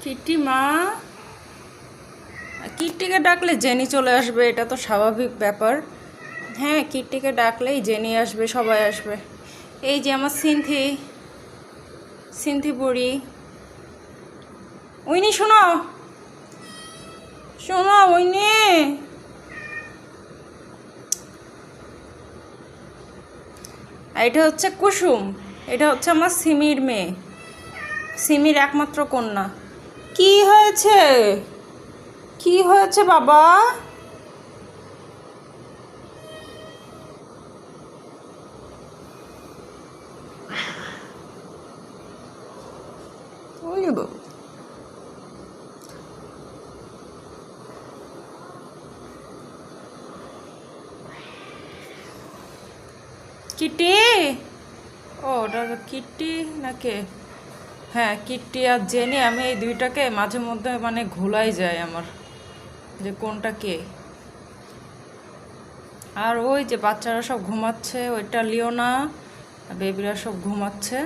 Kitty মা, কিট্টিকে ডাকলে jenny চলে আসবে, এটা তো স্বাভাবিক ব্যাপার। হ্যাঁ, কিট্টিকে ডাকলেই জেনি আসবে, সবাই আসবে। এই যে আমার সিনথি, সিনথি বুড়ি। উইনি শোনো, শোনো উইনি। এটা হচ্ছে কুসুম, এটা হচ্ছে আমার সিমির মেয়ে, সিমির একমাত্র কন্যা। কি হয়েছে, কি হয়েছে বাবা? ওই বাবা, কিটি। ও ওটা কিট্টি নাকি? হ্যাঁ, কিট্টি আর জেনি, আমি এই দুইটাকে মাঝে মধ্যে মানে ঘোলাই যায় আমার, যে কোনটা কে। আর ওই যে বাচ্চারা সব ঘুমাচ্ছে, ওইটা লিওনা, বেবিরা সব ঘুমাচ্ছে।